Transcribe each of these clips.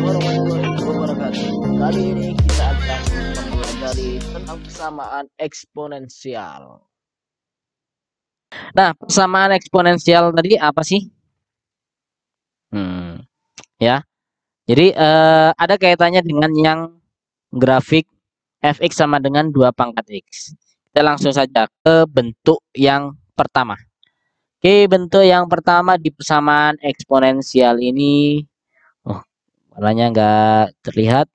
warahmatullahi wabarakatuh. Kali ini kita akan mempelajari tentang persamaan eksponensial. Nah, persamaan eksponensial tadi apa sih? Ya. Jadi ada kaitannya dengan yang grafik fx sama dengan 2 pangkat x. Kita langsung saja ke bentuk yang pertama. Oke, bentuk yang pertama di persamaan eksponensial ini, warnanya nggak terlihat.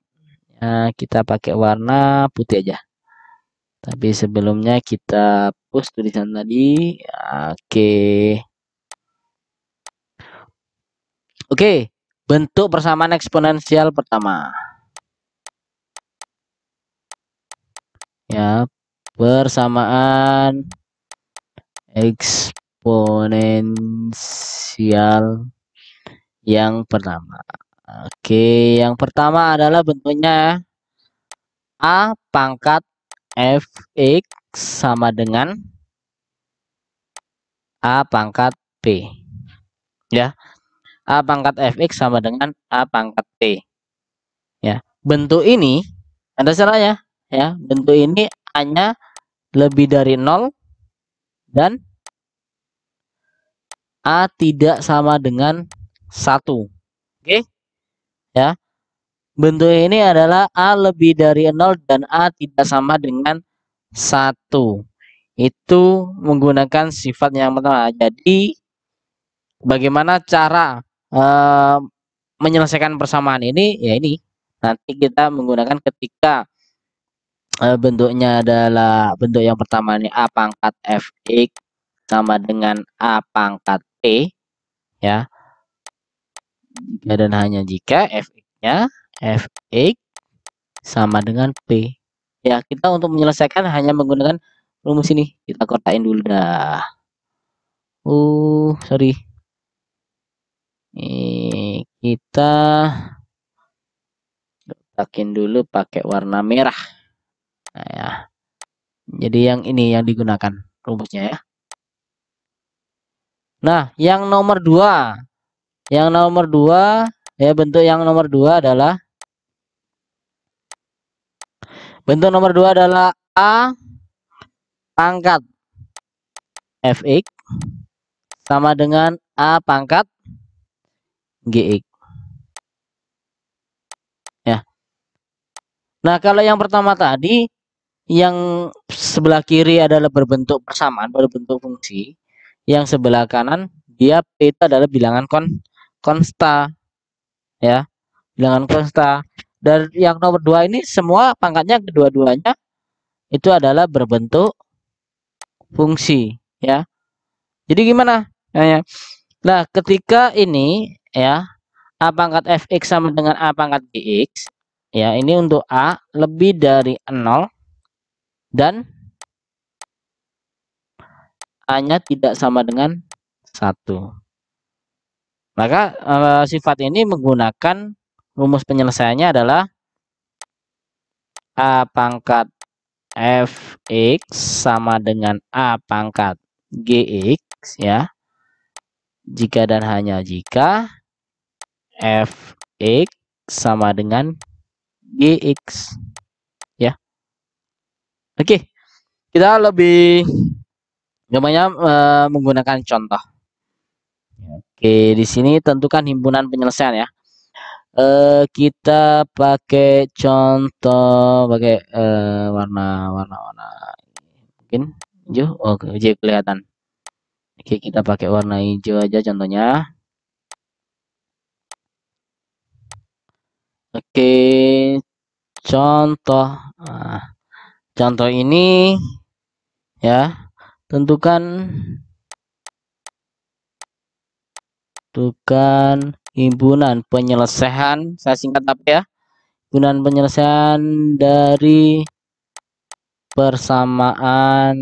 Kita pakai warna putih aja. Tapi sebelumnya kita hapus tulisan tadi. Oke, bentuk persamaan eksponensial pertama. Ya, persamaan eksponensial yang pertama. Oke, yang pertama adalah bentuknya A pangkat fx sama dengan A pangkat p. Ya, A pangkat fx sama dengan A pangkat p. Ya, bentuk ini ada salahnya. Ya, bentuk ini hanya lebih dari 0 dan A tidak sama dengan 1. Oke. Ya. Bentuk ini adalah A lebih dari 0 dan A tidak sama dengan 1. Itu menggunakan sifat yang pertama. Jadi bagaimana cara menyelesaikan persamaan ini? Ya ini. Nanti kita menggunakan ketika bentuknya adalah bentuk yang pertama ini A pangkat fx sama dengan A pangkat p. Ya. Jika dan hanya jika fx-nya fx sama dengan p. Ya, kita untuk menyelesaikan hanya menggunakan rumus ini. Kita kotakin dulu dah. Sorry. Kita kotakin dulu pakai warna merah. Nah, ya. Jadi yang ini yang digunakan rumusnya ya. Nah, yang nomor 2. Yang nomor 2 ya, bentuk yang nomor 2 adalah A pangkat fx sama dengan A pangkat gx. Ya. Nah, kalau yang pertama tadi yang sebelah kiri adalah berbentuk persamaan, berbentuk fungsi. Yang sebelah kanan dia p itu adalah bilangan konsta. Ya. Bilangan konsta. Dan yang nomor 2 ini semua pangkatnya kedua-duanya itu adalah berbentuk fungsi, ya. Jadi gimana? Nah, ketika ini ya A pangkat fx sama dengan A pangkat gx, ya ini untuk A lebih dari 0 dan A-nya tidak sama dengan 1. Maka sifat ini menggunakan rumus penyelesaiannya adalah A pangkat fx sama dengan A pangkat gx, ya. Jika dan hanya jika fx sama dengan gx, ya. Oke, kita lebih namanya menggunakan contoh. Oke, di sini tentukan himpunan penyelesaian ya. Kita pakai contoh pakai warna mungkin hijau. Oke, hijau kelihatan. Oke, kita pakai warna hijau aja contohnya. Oke, contoh. Contoh ini ya, tentukan himpunan penyelesaian, saya singkat apa ya? Himpunan penyelesaian dari persamaan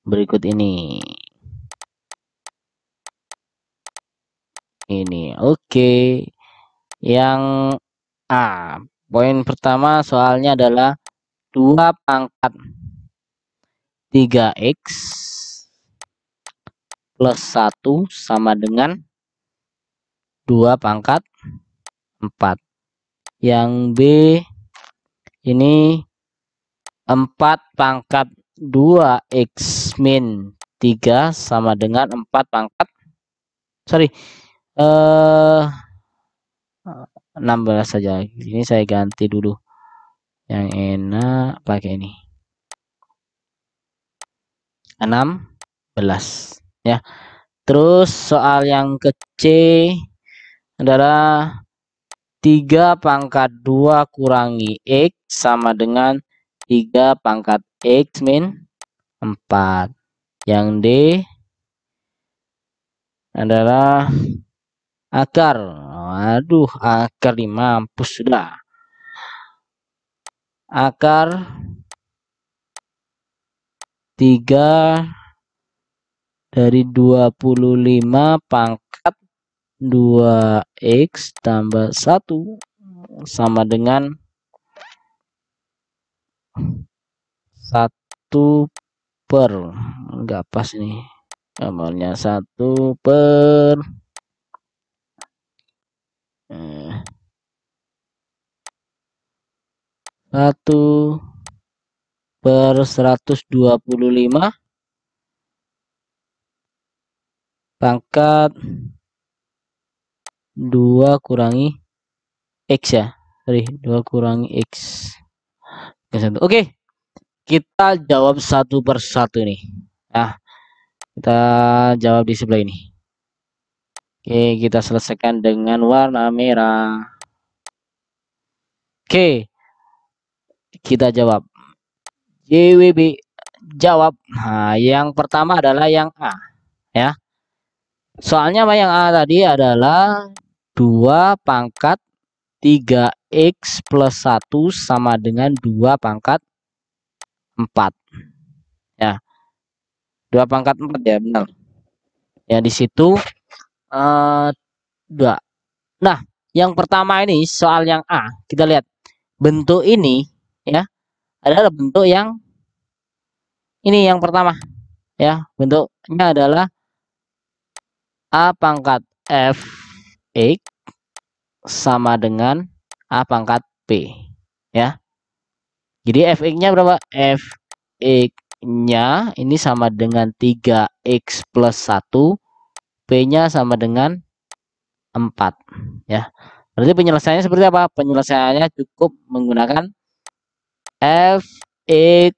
berikut ini. Oke. Yang A, poin pertama soalnya adalah 2 pangkat 3x plus 1 sama dengan 2 pangkat 4. Yang B ini 4 pangkat 2x min 3 sama dengan 4 pangkat 16 saja. Ini saya ganti dulu. Yang enak pakai ini. 16 ya. Terus soal yang ke C adalah 3 pangkat 2 kurangi X sama dengan 3 pangkat X min 4. Yang D adalah akar. Aduh, akar mampus sudah. Akar 3 dari 25 pangkat 2x tambah 1 sama dengan 1 per, enggak pas nih gambarnya, 1 per 1/125 pangkat 2 kurangi X ya. 2 kurangi X. Oke, kita jawab satu persatu nih. Nah, kita jawab di sebelah ini. Oke, kita selesaikan dengan warna merah. Oke, kita jawab. JWB jawab. Nah, yang pertama adalah yang A ya. Soalnya yang A tadi adalah 2 pangkat 3x plus 1 sama dengan 2 pangkat 4 ya. 2 pangkat 4 ya, benar ya, di situ 2. Nah, yang pertama ini soal yang A, kita lihat bentuk ini ya adalah bentuk yang ini, yang pertama ya, bentuknya adalah A pangkat f x sama dengan A pangkat p ya. Jadi fx-nya berapa? Fx-nya ini sama dengan 3x plus 1, p-nya sama dengan 4 ya. Berarti penyelesaiannya seperti apa? Penyelesaiannya cukup menggunakan fx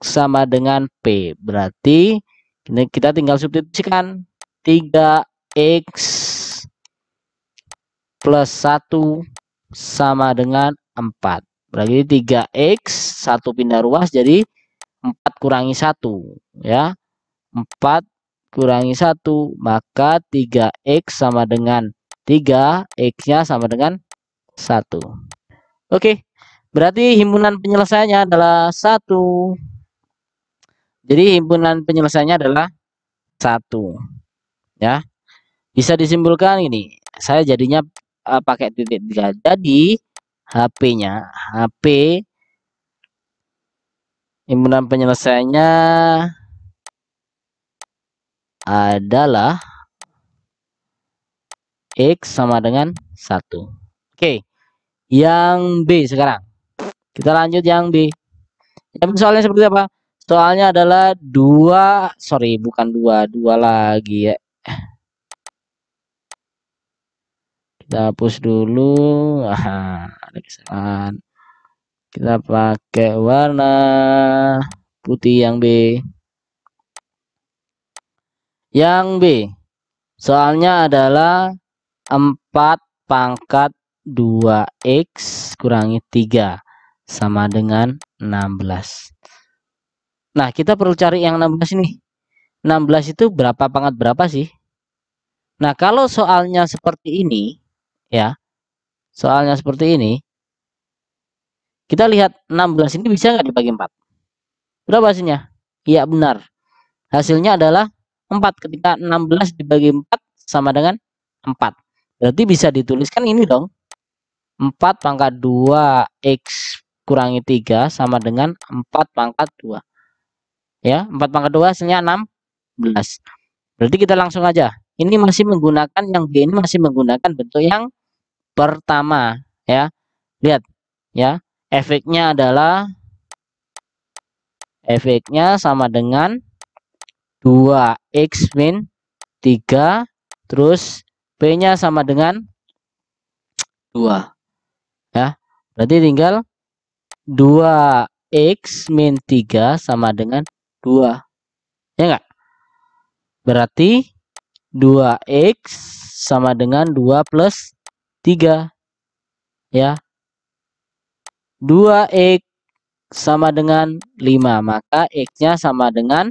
sama dengan p. Berarti kita tinggal substitusikan 3x plus 1 sama dengan 4. Berarti 3x 1 pindah ruas jadi 4 kurangi 1 ya. 4 kurangi 1, maka 3x sama dengan 3, x-nya sama dengan 1. Oke, berarti himpunan penyelesaiannya adalah 1. Jadi himpunan penyelesaiannya adalah 1 ya. Bisa disimpulkan ini, saya jadinya pakai titik 3. Jadi HP-nya, HP himpunan penyelesaiannya adalah X sama dengan 1. Oke, yang B sekarang. Kita lanjut yang B. Soalnya seperti apa? Soalnya adalah 2, bukan 2 lagi ya. Kita hapus dulu. Ada kesalahan. Kita pakai warna putih yang B. Yang B. Soalnya adalah 4 pangkat 2x kurangi 3 sama dengan 16. Nah, kita perlu cari yang 16 ini. 16 itu berapa pangkat berapa sih? Nah, kalau soalnya seperti ini ya. Soalnya seperti ini. Kita lihat 16 ini bisa nggak dibagi 4? Berapa hasilnya? Iya, benar. Hasilnya adalah 4. Ketika 16 dibagi 4 sama dengan 4. Berarti bisa dituliskan ini dong. 4 pangkat 2x kurangi 3 sama dengan 4 pangkat 2. Ya, 4 pangkat 2 hasilnya 16. Berarti kita langsung aja. ini masih menggunakan yang B ini masih menggunakan bentuk yang pertama ya. Lihat ya, efeknya sama dengan 2x min 3, terus P-nya sama dengan 2 ya. Berarti tinggal 2x min 3 sama dengan 2 ya enggak? Berarti 2x sama dengan 2 plus 3 ya. 2x sama dengan 5, maka x-nya sama dengan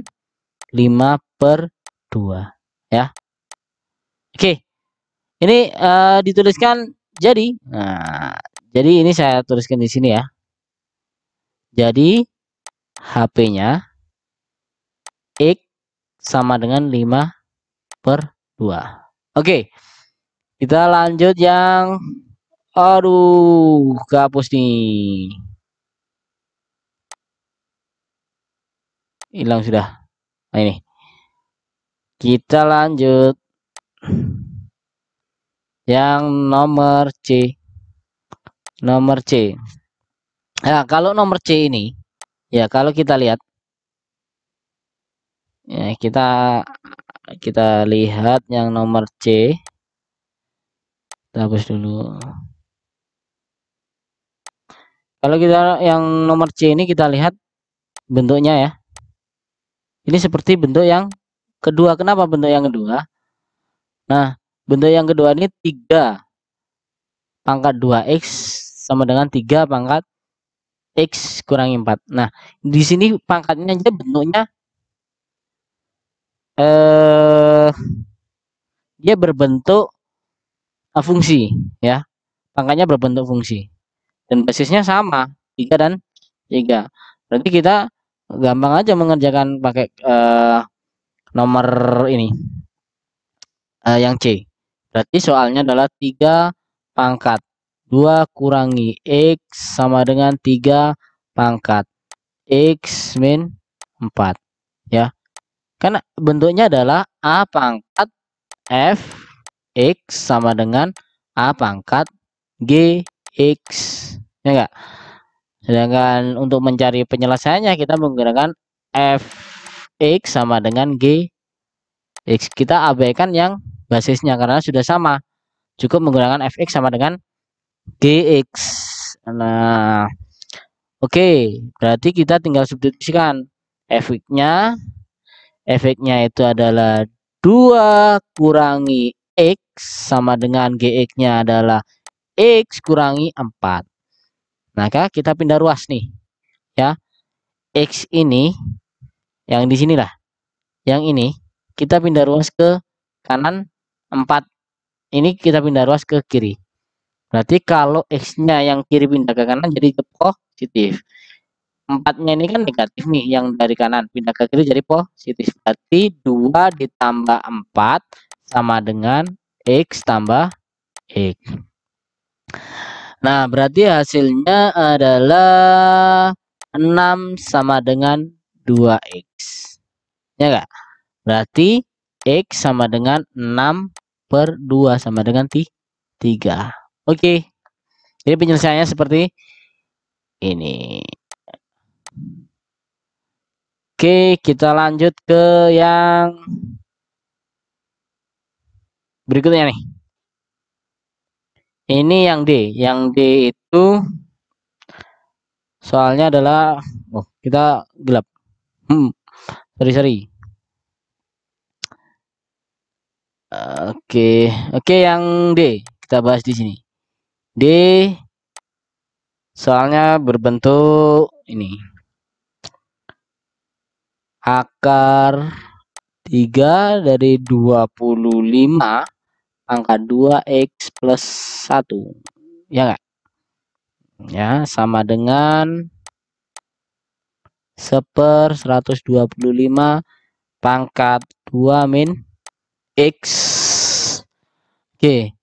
5/2 ya. Oke, ini dituliskan jadi. Nah, jadi ini saya tuliskan di sini ya. Jadi HP-nya x sama dengan 5/2. Oke, kita lanjut yang aduh, kehapus nih. Hilang sudah. Nah, ini. Kita lanjut yang nomor C. Nomor C. Nah, kalau nomor C ini ya, kalau kita lihat ya, kita lihat yang nomor C. Kita hapus dulu. Kalau kita yang nomor C ini kita lihat bentuknya ya. Ini seperti bentuk yang kedua. Kenapa bentuk yang kedua? Nah, bentuk yang kedua ini 3 pangkat 2x sama dengan 3 pangkat x kurangi 4. Nah, di sini pangkatnya aja bentuknya dia berbentuk fungsi ya. Pangkatnya berbentuk fungsi. Dan basisnya sama, 3 dan 3. Berarti kita gampang aja mengerjakan pakai nomor ini. Yang C. Berarti soalnya adalah 3 pangkat 2 kurangi x sama dengan 3 pangkat x min 4 ya. Karena bentuknya adalah A pangkat f x sama dengan A pangkat g x ya enggak. Sedangkan untuk mencari penyelesaiannya kita menggunakan f x sama dengan g x. Kita abaikan yang basisnya karena sudah sama. Cukup menggunakan fx sama dengan gx. Nah, oke, berarti kita tinggal substitusikan efeknya itu adalah 2 kurangi x sama dengan gx-nya adalah x kurangi 4. Maka kita pindah ruas nih ya. X ini yang di sinilah. Yang ini kita pindah ruas ke kanan, 4 ini kita pindah ruas ke kiri. Berarti kalau x-nya yang kiri pindah ke kanan jadi positif. 4-nya ini kan negatif nih, yang dari kanan pindah ke kiri jadi positif. Berarti 2 ditambah 4 sama dengan x tambah x. Nah, berarti hasilnya adalah 6 sama dengan 2x. Ya enggak? Berarti x sama dengan 6/2 sama dengan 3. Oke. Jadi penyelesaiannya seperti ini. Oke, kita lanjut ke yang berikutnya nih. Ini yang D. Yang D itu soalnya adalah kita gelap. Sorry. Oke, yang D kita bahas di sini. D soalnya berbentuk ini. Akar 3 dari 25 pangkat 2x plus 1. Ya enggak? Ya, sama dengan 1/125 pangkat 2 min x. Oke.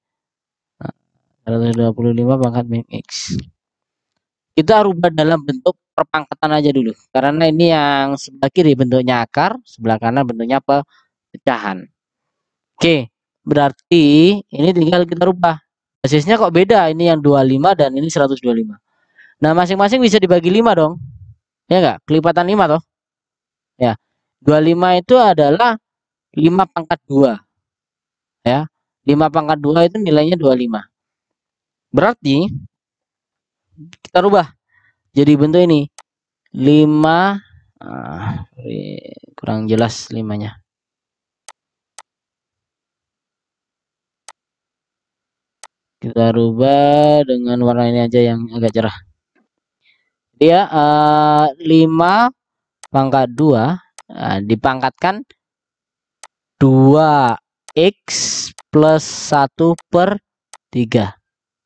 125 pangkat min x. Kita rubah dalam bentuk perpangkatan aja dulu. Karena ini yang sebelah kiri bentuknya akar, sebelah kanan bentuknya pecahan. Oke. berarti ini tinggal kita rubah. Basisnya kok beda, ini yang 25 dan ini 125. Nah, masing-masing bisa dibagi 5 dong. Ya enggak? Kelipatan 5 toh. Ya. 25 itu adalah 5 pangkat 2. Ya. 5 pangkat 2 itu nilainya 25. Berarti kita rubah jadi bentuk ini. 5 kurang jelas 5-nya. Kita rubah dengan warna ini aja yang agak cerah. Dia 5 pangkat 2 dipangkatkan 2x plus 1 per 3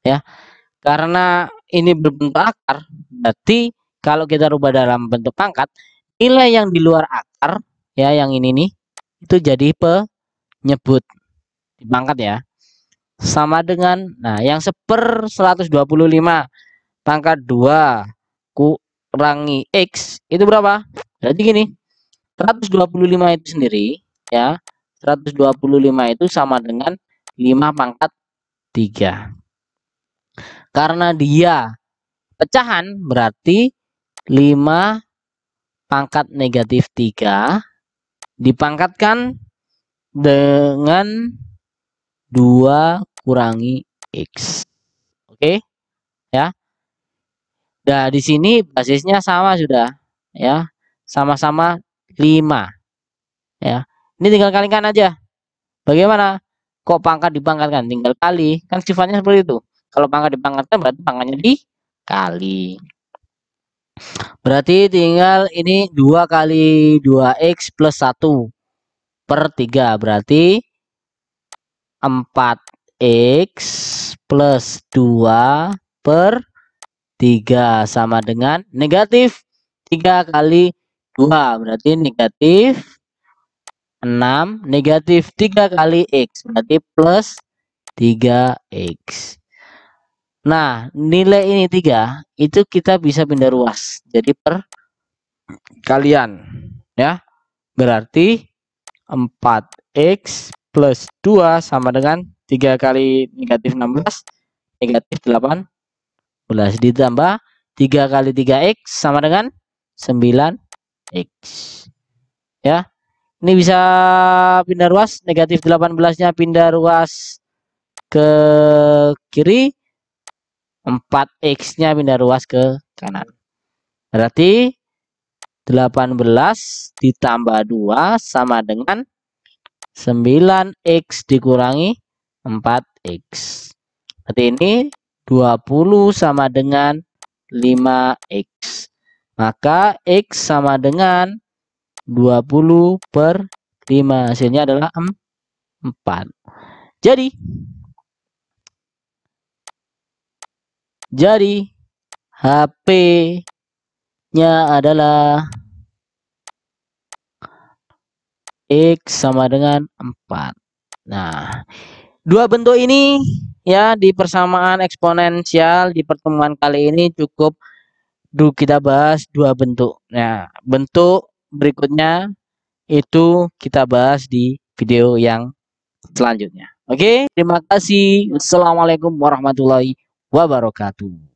ya. Karena ini berbentuk akar, berarti kalau kita rubah dalam bentuk pangkat, nilai yang di luar akar ya, yang ini nih, itu jadi penyebut dipangkat ya. Sama dengan, nah yang 1/125 pangkat 2 kurangi x itu berapa? Berarti gini, 125 itu sendiri ya, 125 itu sama dengan 5 pangkat 3. Karena dia pecahan berarti 5 pangkat negatif 3 dipangkatkan dengan 2 kurangi x. Oke ya. Nah, di sini basisnya sama sudah ya. Sama-sama 5 ya. Ini tinggal kalikan aja. Bagaimana? Kok pangkat dipangkatkan? Tinggal kali. Kan sifatnya seperti itu. Kalau pangkat dipangkatkan berarti pangkatnya dikali. Berarti tinggal ini 2 kali 2x plus 1 per 3. Berarti 4x plus 2 per 3 sama dengan negatif 3 kali 2. Berarti negatif 6. Negatif 3 kali x. Berarti plus 3x. Nah, nilai ini 3 itu kita bisa pindah ruas jadi perkalian ya. Berarti 4x plus 2 sama dengan 3 kali negatif 16 negatif 18 ditambah 3 kali 3x sama dengan 9x ya. Ini bisa pindah ruas, negatif 18-nya pindah ruas ke kiri, 4x-nya pindah ruas ke kanan. Berarti 18 ditambah 2 sama dengan 9x dikurangi 4x. Berarti ini 20 sama dengan 5x. Maka x sama dengan 20 per 5. Hasilnya adalah 4. Jadi HP-nya adalah x sama dengan 4. Nah, dua bentuk ini ya di persamaan eksponensial di pertemuan kali ini cukup kita bahas dua bentuk. Nah, bentuk berikutnya itu kita bahas di video yang selanjutnya. Oke, terima kasih. Wassalamualaikum warahmatullahi wabarakatuh.